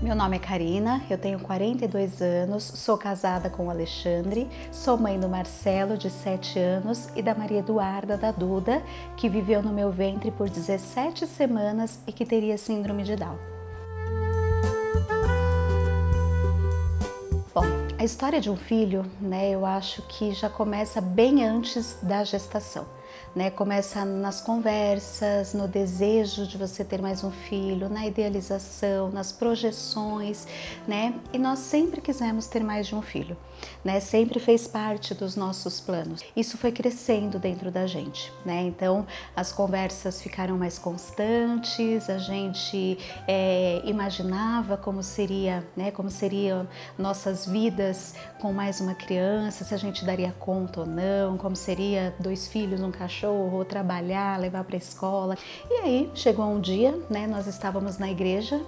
Meu nome é Karina, eu tenho 42 anos, sou casada com o Alexandre, sou mãe do Marcelo, de 7 anos, e da Maria Eduarda, da Duda, que viveu no meu ventre por 17 semanas e que teria síndrome de Down. Bom, a história de um filho, eu acho que já começa bem antes da gestação. Começa nas conversas, no desejo de você ter mais um filho, na idealização, nas projeções, E nós sempre quisemos ter mais de um filho, Sempre fez parte dos nossos planos. Isso foi crescendo dentro da gente, Então as conversas ficaram mais constantes, a gente imaginava como seria, como seriam nossas vidas com mais uma criança, se a gente daria conta ou não, como seria 2 filhos, um cachorro, trabalhar, levar para a escola. E aí chegou um dia, nós estávamos na igreja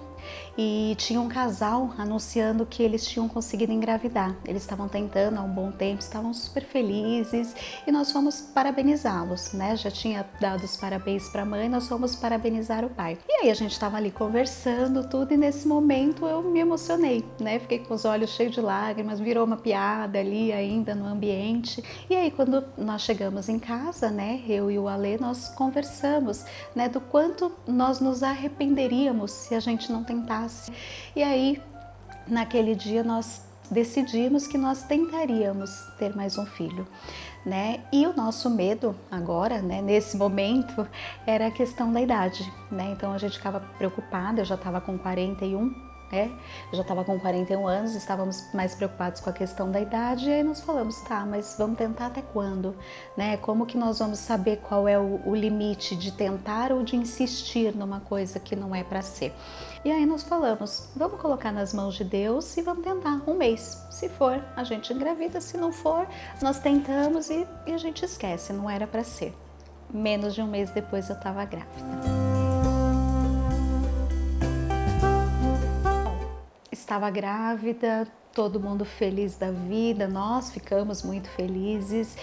e tinha um casal anunciando que eles tinham conseguido engravidar. Eles estavam tentando há um bom tempo, estavam super felizes e nós fomos parabenizá-los, Já tinha dado os parabéns para a mãe, nós fomos parabenizar o pai. E aí a gente estava ali conversando tudo e nesse momento eu me emocionei, Fiquei com os olhos cheios de lágrimas, virou uma piada ali ainda no ambiente. E aí quando nós chegamos em casa, eu e o Ale, nós conversamos, do quanto nós nos arrependeríamos se a gente não tentasse. E aí, naquele dia, nós decidimos que nós tentaríamos ter mais um filho, E o nosso medo agora, nesse momento, era a questão da idade, Então a gente ficava preocupada, eu já estava com 41, eu já estava com 41 anos, estávamos mais preocupados com a questão da idade e aí nós falamos, tá, mas vamos tentar até quando, Como que nós vamos saber qual é o limite de tentar ou de insistir numa coisa que não é para ser? E aí nós falamos, vamos colocar nas mãos de Deus e vamos tentar 1 mês. Se for, a gente engravida, se não for, nós tentamos e a gente esquece, não era para ser. Menos de 1 mês depois eu estava grávida. Estava grávida, todo mundo feliz da vida, nós ficamos muito felizes,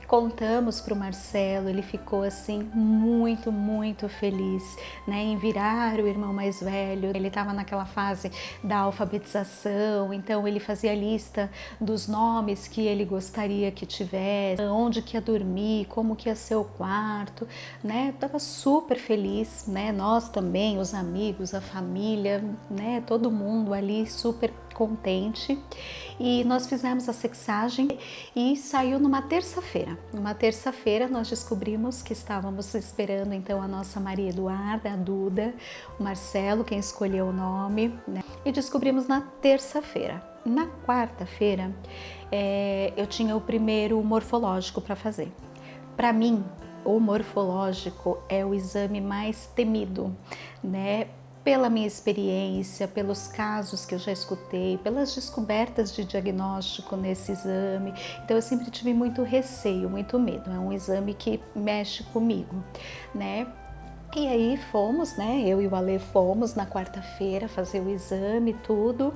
Contamos para o Marcelo, ele ficou assim muito, muito feliz, em virar o irmão mais velho. Ele estava naquela fase da alfabetização, então ele fazia a lista dos nomes que ele gostaria que tivesse, onde que ia dormir, como que ia ser o quarto, Tava super feliz, Nós também, os amigos, a família, Todo mundo ali super contente. E nós fizemos a sexagem e saiu numa terça-feira. Numa terça-feira nós descobrimos que estávamos esperando então a nossa Maria Eduarda, a Duda, o Marcelo, quem escolheu o nome, E descobrimos na terça-feira. Na quarta-feira eu tinha o primeiro morfológico para fazer. Para mim, o morfológico é o exame mais temido, Pela minha experiência, pelos casos que eu já escutei, pelas descobertas de diagnóstico nesse exame. Então eu sempre tive muito receio, muito medo. É um exame que mexe comigo, E aí fomos, eu e o Ale fomos na quarta-feira fazer o exame, tudo.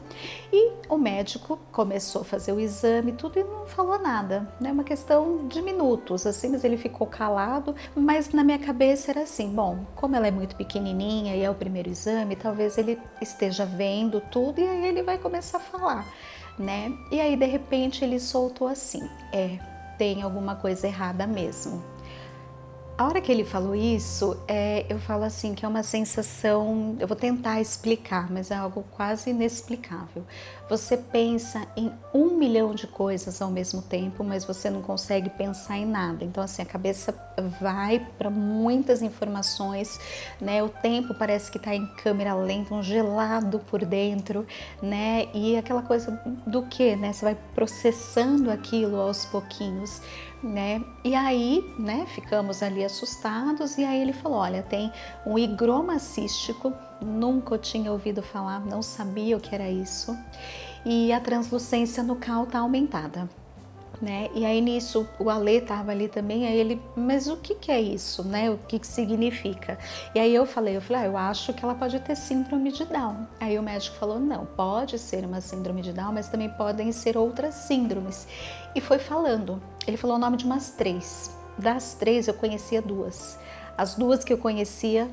E o médico começou a fazer o exame, tudo, e não falou nada, Uma questão de minutos, assim, mas ele ficou calado. Mas na minha cabeça era assim, bom, como ela é muito pequenininha e é o primeiro exame, talvez ele esteja vendo tudo e aí ele vai começar a falar, E aí de repente ele soltou assim, tem alguma coisa errada mesmo. A hora que ele falou isso, eu falo assim que é uma sensação, eu vou tentar explicar, mas é algo quase inexplicável. Você pensa em 1 milhão de coisas ao mesmo tempo, mas você não consegue pensar em nada. Então assim, a cabeça vai para muitas informações, O tempo parece que está em câmera lenta, um gelado por dentro, E aquela coisa do que, Você vai processando aquilo aos pouquinhos, E aí, ficamos ali assustados e aí ele falou, olha, tem um higroma cístico, nunca eu tinha ouvido falar, não sabia o que era isso, e a translucência nucal está aumentada. E aí nisso o Ale estava ali também, aí ele, mas o que é isso, O que significa? E aí eu falei, eu acho que ela pode ter síndrome de Down. Aí o médico falou, não, pode ser uma síndrome de Down, mas também podem ser outras síndromes. E foi falando, ele falou o nome de umas 3. Das 3 eu conhecia 2. As 2 que eu conhecia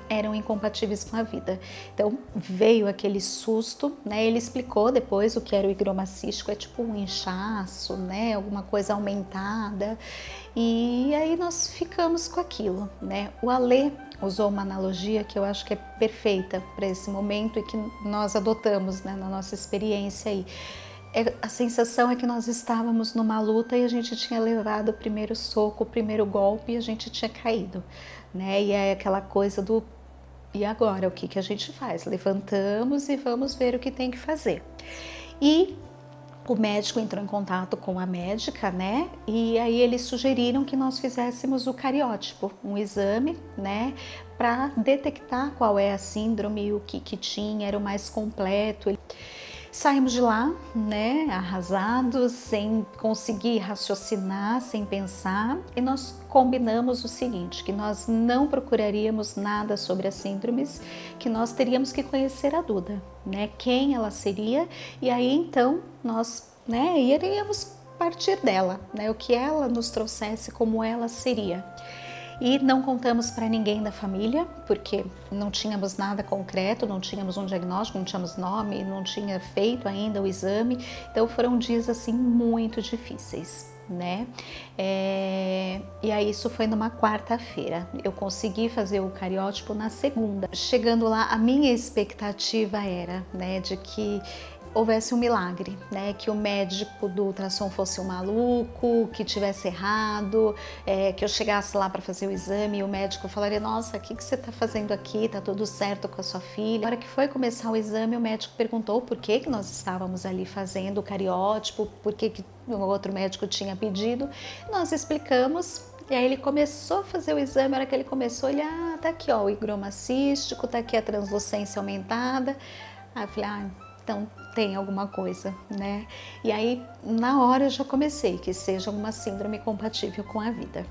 eram incompatíveis com a vida. Então veio aquele susto, né? Ele explicou depois o que era o higroma cístico, é tipo um inchaço, né? Alguma coisa aumentada. E aí nós ficamos com aquilo, né? O Alê usou uma analogia que eu acho que é perfeita para esse momento e que nós adotamos, né, na nossa experiência aí. A sensação é que nós estávamos numa luta e a gente tinha levado o primeiro soco, o primeiro golpe e a gente tinha caído, né? E é aquela coisa do e agora, o que que a gente faz? Levantamos e vamos ver o que tem que fazer. E o médico entrou em contato com a médica, né? E aí eles sugeriram que nós fizéssemos o cariótipo, um exame, né? Para detectar qual é a síndrome, o que tinha, era o mais completo. Saímos de lá, né, arrasados, sem conseguir raciocinar, sem pensar, e nós combinamos o seguinte, que nós não procuraríamos nada sobre as síndromes, que nós teríamos que conhecer a Duda, né, quem ela seria, e aí então nós, né, iríamos partir dela, né, o que ela nos trouxesse, como ela seria. E não contamos para ninguém da família, porque não tínhamos nada concreto, não tínhamos um diagnóstico, não tínhamos nome, não tinha feito ainda o exame. Então foram dias assim muito difíceis, né? E aí isso foi numa quarta-feira. Eu consegui fazer o cariótipo na segunda. Chegando lá, a minha expectativa era, né, de que houvesse um milagre, né? Que o médico do ultrassom fosse um maluco, que tivesse errado, que eu chegasse lá para fazer o exame e o médico falaria: nossa, o que você está fazendo aqui? Tá tudo certo com a sua filha? Na hora que foi começar o exame, o médico perguntou por que nós estávamos ali fazendo o cariótipo, por que o outro médico tinha pedido. Nós explicamos. E aí ele começou a fazer o exame, na hora que ele começou, ele, tá aqui ó, o higroma cístico, tá aqui a translucência aumentada. Aí eu falei, então tem alguma coisa, né? E aí, na hora eu já comecei, que seja uma síndrome compatível com a vida.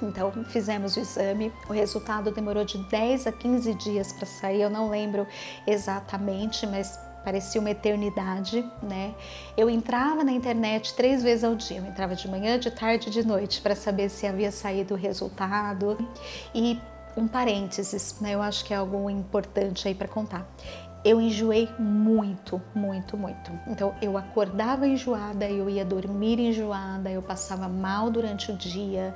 Então, fizemos o exame, o resultado demorou de 10 a 15 dias para sair, eu não lembro exatamente, mas parecia uma eternidade, né? Eu entrava na internet 3 vezes ao dia, eu entrava de manhã, de tarde e de noite para saber se havia saído o resultado. E um parênteses, né? Eu acho que é algo importante aí para contar. Eu enjoei muito, muito, muito. Então eu acordava enjoada, eu ia dormir enjoada, eu passava mal durante o dia,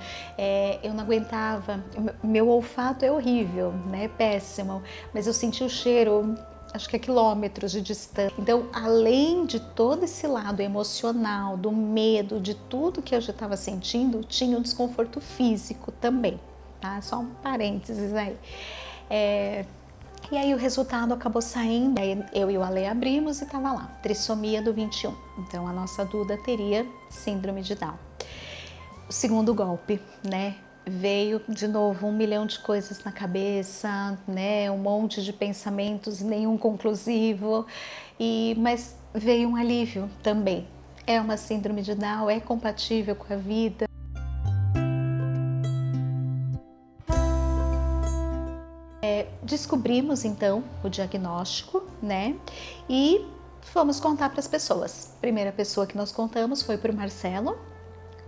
eu não aguentava. Meu olfato é horrível, né? Péssimo, mas eu senti o cheiro, acho que a quilômetros de distância. Então, além de todo esse lado emocional, do medo, de tudo que eu já estava sentindo, tinha um desconforto físico também, tá? Só um parênteses aí. E aí o resultado acabou saindo, aí eu e o Ale abrimos e tava lá, trissomia do 21. Então a nossa Duda teria síndrome de Down. O segundo golpe, né? Veio de novo 1 milhão de coisas na cabeça, né? Um monte de pensamentos, nenhum conclusivo, mas veio um alívio também. É uma síndrome de Down, é compatível com a vida. Descobrimos então o diagnóstico, né? E fomos contar para as pessoas. A primeira pessoa que nós contamos foi para o Marcelo,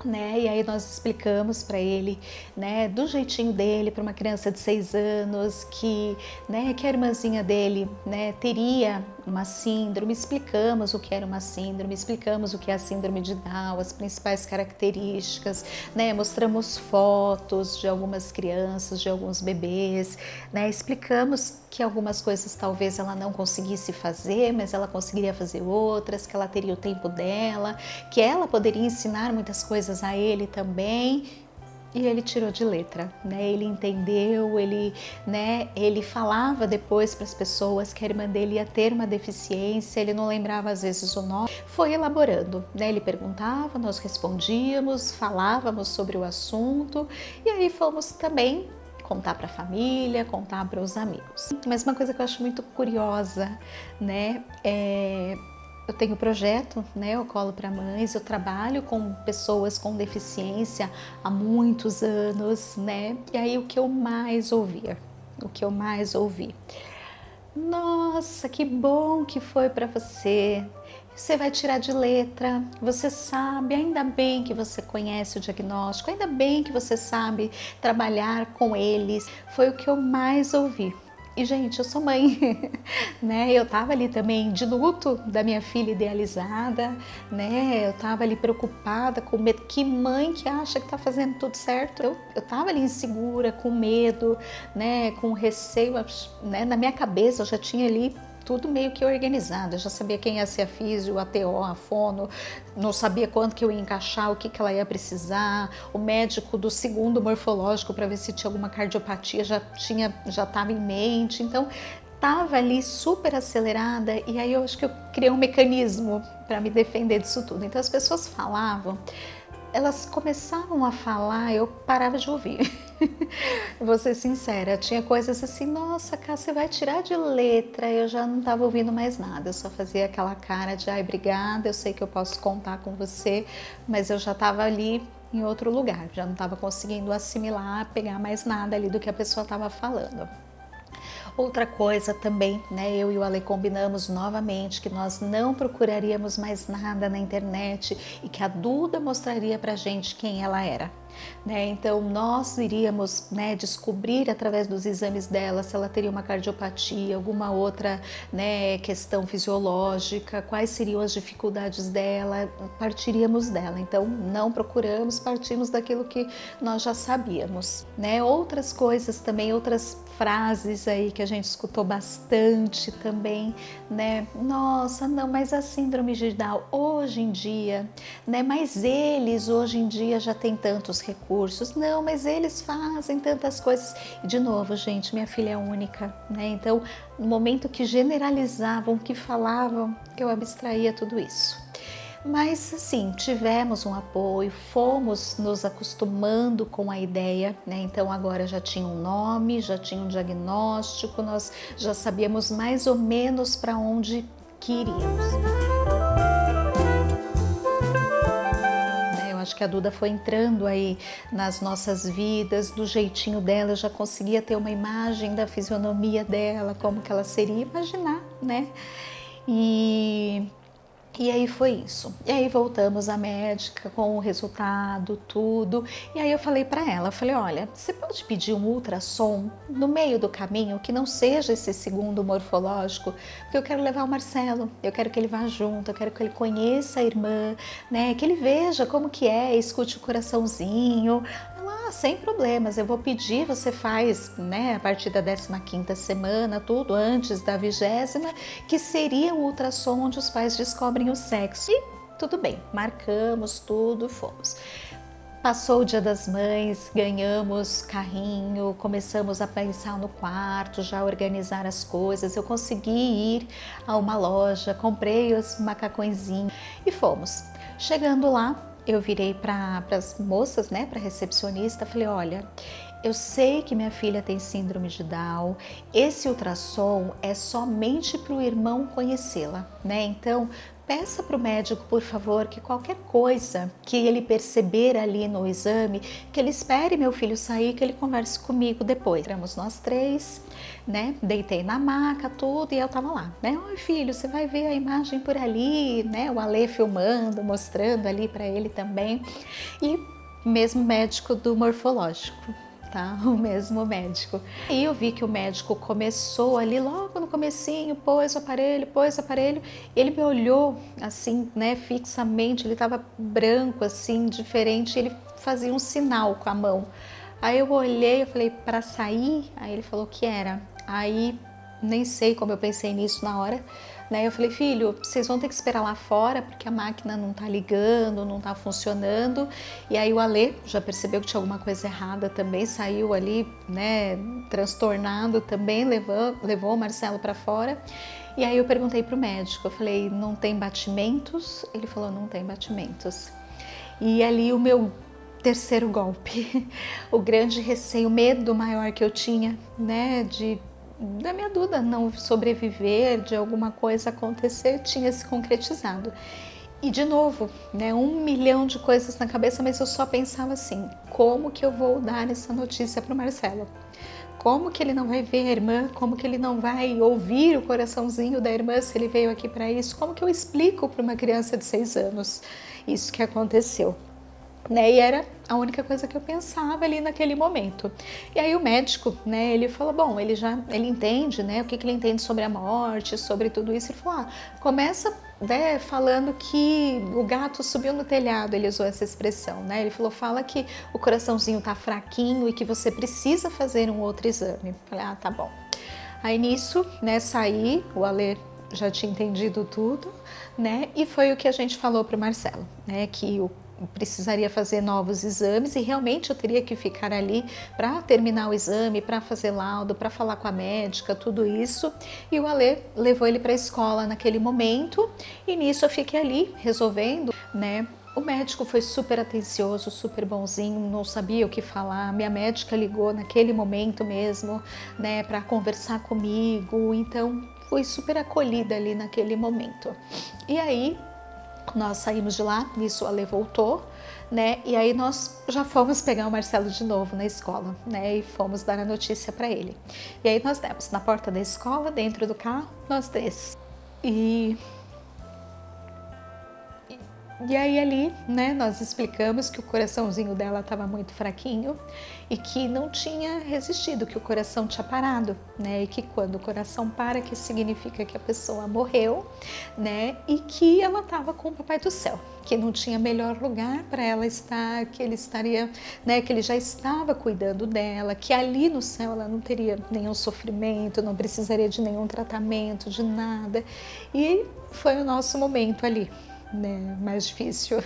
né? E aí nós explicamos para ele, né, do jeitinho dele, para uma criança de 6 anos, que, né, que a irmãzinha dele, né, teria uma síndrome. Explicamos o que era uma síndrome, explicamos o que é a síndrome de Down, as principais características, né? Mostramos fotos de algumas crianças, de alguns bebês, né? Explicamos que algumas coisas talvez ela não conseguisse fazer, mas ela conseguiria fazer outras, que ela teria o tempo dela, que ela poderia ensinar muitas coisas a ele também. E ele tirou de letra, né? Ele entendeu, ele falava depois para as pessoas que a irmã dele ia ter uma deficiência, ele não lembrava às vezes o nome, foi elaborando, né? Ele perguntava, nós respondíamos, falávamos sobre o assunto e aí fomos também contar para a família, contar para os amigos. Mas uma coisa que eu acho muito curiosa, né? Eu tenho projeto, né, eu colo para mães, eu trabalho com pessoas com deficiência há muitos anos, né, e aí o que eu mais ouvia, nossa, que bom que foi para você, você vai tirar de letra, você sabe, ainda bem que você conhece o diagnóstico, ainda bem que você sabe trabalhar com eles. Foi o que eu mais ouvi. E, gente, eu sou mãe, né? Eu tava ali também de luto da minha filha idealizada, né? Eu tava ali preocupada, com medo. Que mãe que acha que tá fazendo tudo certo? Eu tava ali insegura, com medo, né? Com receio, né? Na minha cabeça eu já tinha ali tudo meio que organizado. Eu já sabia quem ia ser a físio, a TO, a fono, não sabia quanto que eu ia encaixar, o que que ela ia precisar. O médico do segundo morfológico para ver se tinha alguma cardiopatia já estava em mente. Então estava ali super acelerada e aí eu acho que eu criei um mecanismo para me defender disso tudo. Então as pessoas falavam, elas começavam a falar, eu parava de ouvir. Vou ser sincera, tinha coisas assim, nossa, Cá, você vai tirar de letra, eu já não estava ouvindo mais nada, eu só fazia aquela cara de, ai, obrigada, eu sei que eu posso contar com você, mas eu já estava ali em outro lugar, já não estava conseguindo assimilar, pegar mais nada ali do que a pessoa estava falando. Outra coisa também, né, eu e o Ale combinamos novamente que nós não procuraríamos mais nada na internet e que a Duda mostraria pra gente quem ela era. Né? Então nós iríamos, né, descobrir através dos exames dela se ela teria uma cardiopatia, alguma outra, né, questão fisiológica, quais seriam as dificuldades dela, partiríamos dela. Então não procuramos, partimos daquilo que nós já sabíamos. Né? Outras coisas também, outras frases aí que a gente escutou bastante também, né? Nossa, não, mas a síndrome de Down hoje em dia, né? Mas eles hoje em dia já têm tantos recursos. Não, mas eles fazem tantas coisas. E de novo, gente, minha filha é única, né? Então, no momento que generalizavam, que falavam, eu abstraía tudo isso. Mas assim, tivemos um apoio, fomos nos acostumando com a ideia, né? Então agora já tinha um nome, já tinha um diagnóstico, nós já sabíamos mais ou menos para onde que iríamos. Eu acho que a Duda foi entrando aí nas nossas vidas, do jeitinho dela, eu já conseguia ter uma imagem da fisionomia dela, como que ela seria, imaginar, né? E aí foi isso. E aí voltamos à médica com o resultado, tudo. E aí eu falei para ela, eu falei, olha, você pode pedir um ultrassom no meio do caminho que não seja esse segundo morfológico, porque eu quero levar o Marcelo, eu quero que ele vá junto, eu quero que ele conheça a irmã, né, que ele veja como que é, escute o coraçãozinho. Sem problemas, eu vou pedir, você faz, né, a partir da 15ª semana, tudo antes da 20ª, que seria o ultrassom onde os pais descobrem o sexo. E tudo bem, marcamos tudo, fomos. Passou o Dia das Mães, ganhamos carrinho, começamos a pensar no quarto, já organizar as coisas. Eu consegui ir a uma loja, comprei os macacõezinhos e fomos. Chegando lá, eu virei para as moças, né, para a recepcionista, falei, olha, eu sei que minha filha tem síndrome de Down, esse ultrassom é somente para o irmão conhecê-la, né? Então, peça para o médico, por favor, que qualquer coisa que ele perceber ali no exame, que ele espere meu filho sair, que ele converse comigo depois. Éramos nós três, né? Deitei na maca, tudo, e eu tava lá, né? Oi, filho, você vai ver a imagem por ali, né? O Ale filmando, mostrando ali para ele também. E mesmo médico do morfológico. Tá? O mesmo médico. E eu vi que o médico começou ali logo no comecinho, pôs o aparelho, ele me olhou assim, né, fixamente, ele tava branco assim, diferente, ele fazia um sinal com a mão. Aí eu olhei, eu falei, para sair? Aí ele falou que era. Aí nem sei como eu pensei nisso na hora, né? Eu falei, filho, vocês vão ter que esperar lá fora porque a máquina não tá ligando, não tá funcionando. E aí o Alê já percebeu que tinha alguma coisa errada também, saiu ali, né, transtornado também, levou o Marcelo para fora. E aí eu perguntei pro médico, eu falei, não tem batimentos? Ele falou, não tem batimentos. E ali o meu terceiro golpe, o grande receio, o medo maior que eu tinha, né, da minha Duda não sobreviver, de alguma coisa acontecer, tinha se concretizado. E de novo, né, 1 milhão de coisas na cabeça, mas eu só pensava assim, como que eu vou dar essa notícia para o Marcelo? Como que ele não vai ver a irmã? Como que ele não vai ouvir o coraçãozinho da irmã se ele veio aqui para isso? Como que eu explico para uma criança de 6 anos isso que aconteceu? Né? E era a única coisa que eu pensava ali naquele momento. E aí o médico, né, ele falou, bom, ele entende, né, o que ele entende sobre a morte, sobre tudo isso. Ele falou, começa, né, falando que o gato subiu no telhado, ele usou essa expressão, né? Ele falou, fala que o coraçãozinho tá fraquinho e que você precisa fazer um outro exame. Eu falei, tá bom. Aí nisso, né, saí, o Ale já tinha entendido tudo, né? E foi o que a gente falou para o Marcelo, né? Que precisaria fazer novos exames e realmente eu teria que ficar ali para terminar o exame, para fazer laudo, para falar com a médica, tudo isso. E o Ale levou ele para a escola naquele momento e nisso eu fiquei ali resolvendo, né? O médico foi super atencioso, super bonzinho, não sabia o que falar. Minha médica ligou naquele momento mesmo, né, para conversar comigo. Então, fui super acolhida ali naquele momento. E aí, nós saímos de lá, nisso a Ale voltou, né? E aí nós já fomos pegar o Marcelo de novo na escola, né? E fomos dar a notícia para ele. E aí nós demos na porta da escola, dentro do carro, nós 3. E aí ali, né, nós explicamos que o coraçãozinho dela estava muito fraquinho e que não tinha resistido, que o coração tinha parado, né, e que quando o coração para, que significa que a pessoa morreu, né, e que ela estava com o Papai do Céu, que não tinha melhor lugar para ela estar, que ele estaria, né, que ele já estava cuidando dela, que ali no céu ela não teria nenhum sofrimento, não precisaria de nenhum tratamento, de nada. E foi o nosso momento ali, né, mais difícil.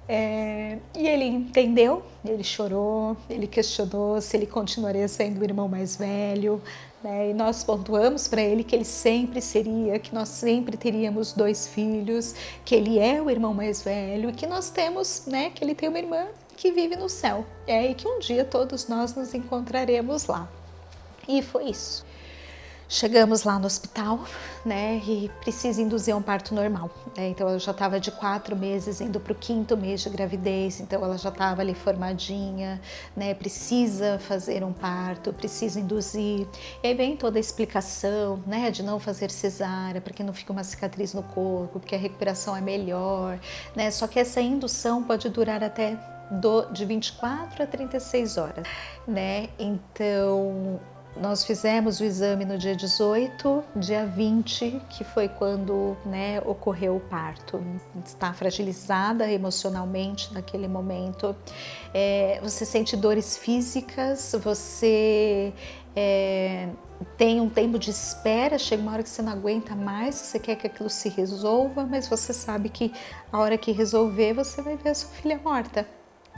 E ele entendeu, ele chorou, ele questionou se ele continuaria sendo o irmão mais velho, né? E nós pontuamos para ele que ele sempre seria, que nós sempre teríamos 2 filhos, que ele é o irmão mais velho e que nós temos, né, que ele tem uma irmã que vive no céu, e que um dia todos nós nos encontraremos lá. E foi isso. Chegamos lá no hospital, né, e precisa induzir um parto normal, né? Então ela já estava de 4 meses indo para o 5º mês de gravidez, então ela já estava ali formadinha, né, precisa fazer um parto, precisa induzir. E aí vem toda a explicação, né, de não fazer cesárea, para que não fique uma cicatriz no corpo, porque a recuperação é melhor, né? Só que essa indução pode durar até de 24 a 36 horas, né? Então nós fizemos o exame no dia 18, dia 20, que foi quando, né, ocorreu o parto. Está fragilizada emocionalmente naquele momento. Você sente dores físicas, você tem um tempo de espera, chega uma hora que você não aguenta mais, você quer que aquilo se resolva, mas você sabe que a hora que resolver, você vai ver a sua filha morta,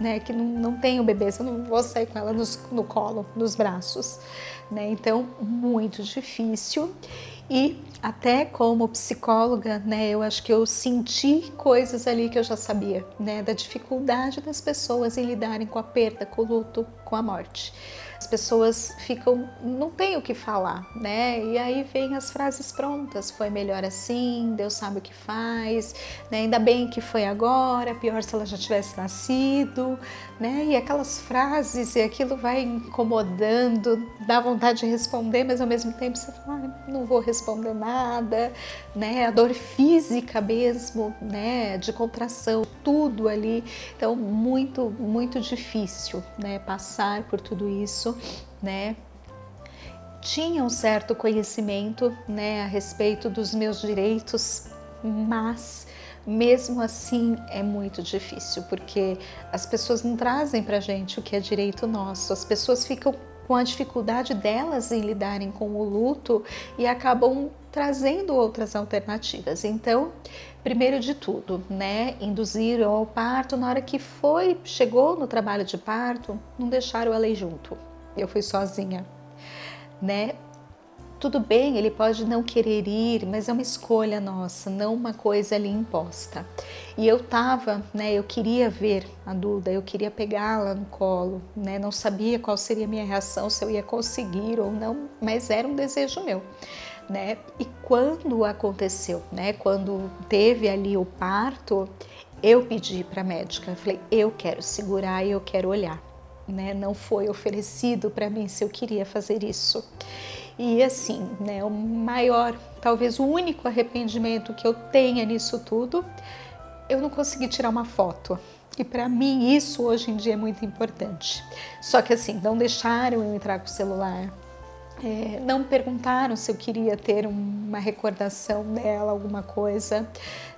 né, que não tem o bebê, você não vou sair com ela no colo, nos braços, né? Então, muito difícil. E até como psicóloga, né, eu acho que eu senti coisas ali que eu já sabia, né, da dificuldade das pessoas em lidarem com a perda, com o luto, com a morte. As pessoas ficam, não tem o que falar, né? E aí vem as frases prontas, foi melhor assim, Deus sabe o que faz, né? Ainda bem que foi agora, pior se ela já tivesse nascido, né? E aquelas frases, e aquilo vai incomodando, dá vontade de responder, mas ao mesmo tempo você fala, não vou responder nada, né? A dor física mesmo, né? De contração, tudo ali. Então, muito, muito difícil, né? Passar por tudo isso, né? Tinha um certo conhecimento, né, a respeito dos meus direitos, mas mesmo assim é muito difícil, porque as pessoas não trazem pra gente o que é direito nosso, as pessoas ficam com a dificuldade delas em lidarem com o luto e acabam trazendo outras alternativas. Então, primeiro de tudo, né, induzir ao parto. Na hora que chegou no trabalho de parto, não deixaram a lei junto, eu fui sozinha, né? Tudo bem, ele pode não querer ir, mas é uma escolha nossa, não uma coisa ali imposta. E eu tava, né, eu queria ver a Duda, eu queria pegá-la no colo, né, não sabia qual seria a minha reação, se eu ia conseguir ou não, mas era um desejo meu, né? E quando aconteceu, né, quando teve ali o parto, eu pedi para a médica, eu falei, eu quero segurar e eu quero olhar. né? Não foi oferecido para mim se eu queria fazer isso. E assim, né, o maior, talvez o único arrependimento que eu tenha nisso tudo, eu não consegui tirar uma foto. E para mim isso hoje em dia é muito importante. Só que assim, não deixaram eu entrar com o celular, não me perguntaram se eu queria ter uma recordação dela, alguma coisa,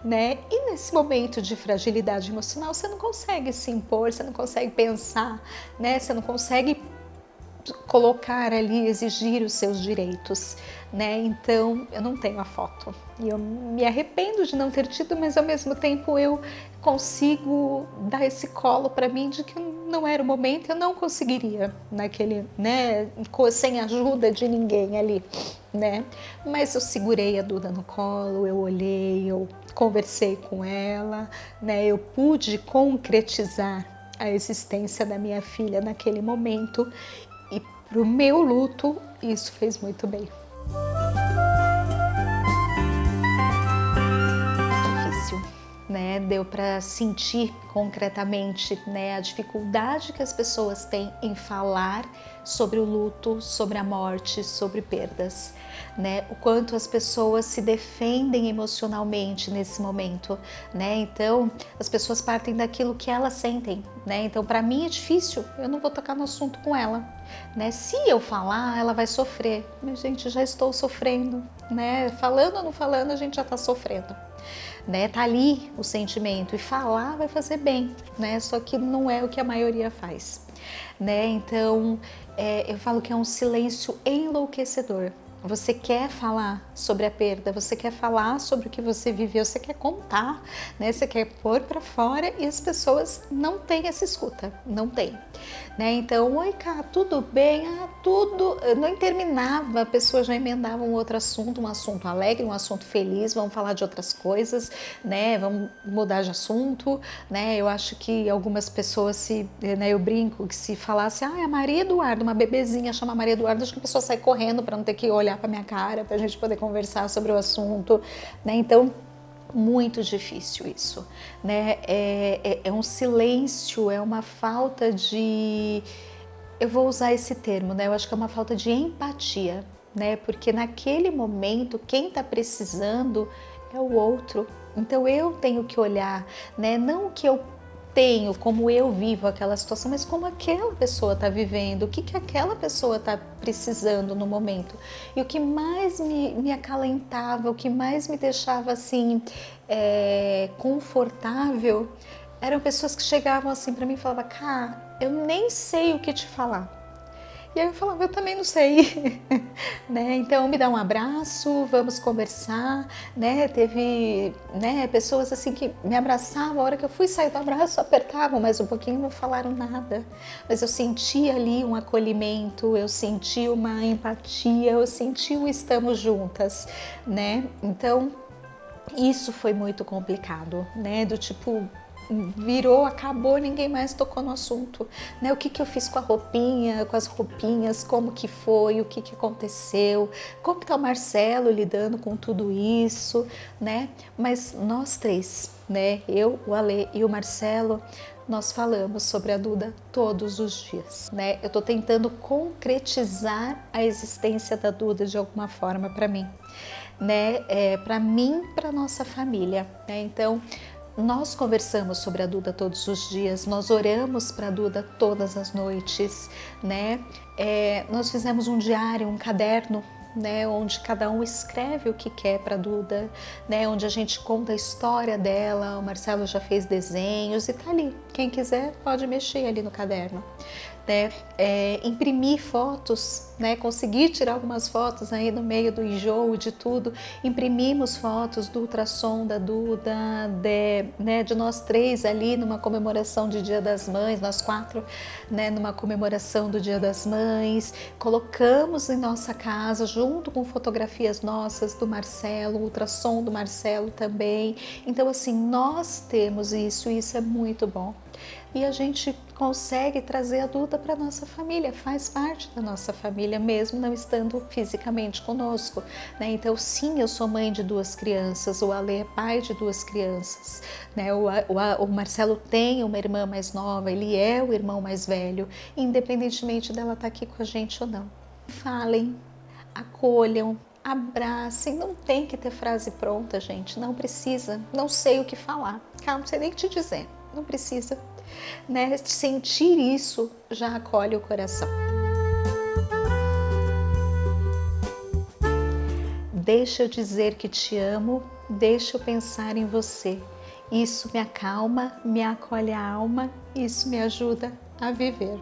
né? E nesse momento de fragilidade emocional, você não consegue se impor, você não consegue pensar, né? Você não consegue colocar ali, exigir os seus direitos, né? Então eu não tenho a foto e eu me arrependo de não ter tido, mas ao mesmo tempo eu consigo dar esse colo para mim de que não era o momento, eu não conseguiria naquele, né, sem ajuda de ninguém ali, né? Mas eu segurei a Duda no colo, eu olhei, eu conversei com ela, né? Eu pude concretizar a existência da minha filha naquele momento. E para o meu luto, isso fez muito bem. Difícil, né? Deu para sentir concretamente, né, a dificuldade que as pessoas têm em falar sobre o luto, sobre a morte, sobre perdas, né? O quanto as pessoas se defendem emocionalmente nesse momento, né? Então, as pessoas partem daquilo que elas sentem, né? Então, para mim é difícil, eu não vou tocar no assunto com ela, né? Se eu falar, ela vai sofrer. Mas, gente, já estou sofrendo, né? Falando ou não falando, a gente já está sofrendo, né? Tá ali o sentimento e falar vai fazer bem, né? Só que não é o que a maioria faz, né? Então, eu falo que é um silêncio enlouquecedor. Você quer falar sobre a perda, você quer falar sobre o que você viveu, você quer contar, né? Você quer pôr para fora e as pessoas não têm essa escuta, não tem, né? Então, oi, cá, tudo bem? Ah, tudo. Não terminava, a pessoa já emendava um outro assunto, um assunto alegre, um assunto feliz, vamos falar de outras coisas, né? Vamos mudar de assunto, né? Eu acho que algumas pessoas né, eu brinco que se falasse, a Maria Eduarda, uma bebezinha chama Maria Eduarda, acho que a pessoa sai correndo para não ter que olhar para minha cara, para a gente poder conversar sobre o assunto, né? Então, muito difícil isso, né? É um silêncio, é uma falta de, eu vou usar esse termo, né? Eu acho que é uma falta de empatia, né? Porque naquele momento quem está precisando é o outro. Então eu tenho que olhar, né? Não o que eu tenho, como eu vivo aquela situação, mas como aquela pessoa está vivendo, o que aquela pessoa está precisando no momento. E o que mais me acalentava, o que mais me deixava assim confortável, eram pessoas que chegavam assim para mim e falavam, Cá, eu nem sei o que te falar. E aí eu falava, eu também não sei, né? Então me dá um abraço, vamos conversar, né? Teve, né, pessoas assim que me abraçavam, a hora que eu fui sair do abraço, apertavam mais um pouquinho, não falaram nada. Mas eu senti ali um acolhimento, eu senti uma empatia, eu senti o estamos juntas, né? Então isso foi muito complicado, né? Do tipo, virou, acabou, ninguém mais tocou no assunto, né? O que eu fiz com a roupinha, com as roupinhas, como que foi, o que aconteceu, como que tá o Marcelo lidando com tudo isso, né? Mas nós três, né? Eu, o Ale e o Marcelo, nós falamos sobre a Duda todos os dias, né? Eu tô tentando concretizar a existência da Duda de alguma forma para mim, né? Para mim, para nossa família, né? Então, nós conversamos sobre a Duda todos os dias, nós oramos para a Duda todas as noites, né? Nós fizemos um diário, um caderno, né? Onde cada um escreve o que quer para a Duda, né? Onde a gente conta a história dela, o Marcelo já fez desenhos e tá ali. Quem quiser pode mexer ali no caderno, né? Imprimir fotos, né? Consegui tirar algumas fotos aí no meio do enjoo de tudo. Imprimimos fotos do ultrassom da Duda, né? De nós três ali numa comemoração de Dia das Mães, nós quatro, né? Numa comemoração do Dia das Mães. Colocamos em nossa casa, junto com fotografias nossas do Marcelo, o ultrassom do Marcelo também. Então, assim, nós temos isso, e isso é muito bom. e a gente consegue trazer a Duda para nossa família, faz parte da nossa família, mesmo não estando fisicamente conosco, né? Então, sim, eu sou mãe de 2 crianças, o Ale é pai de 2 crianças, né? O Marcelo tem uma irmã mais nova, ele é o irmão mais velho, independentemente dela estar aqui com a gente ou não. Falem, acolham, abracem, não tem que ter frase pronta, gente, não precisa, não sei o que falar, calma, não sei nem o que te dizer, não precisa, né? Sentir isso já acolhe o coração. Deixa eu dizer que te amo, deixa eu pensar em você, isso me acalma, me acolhe a alma, isso me ajuda a viver.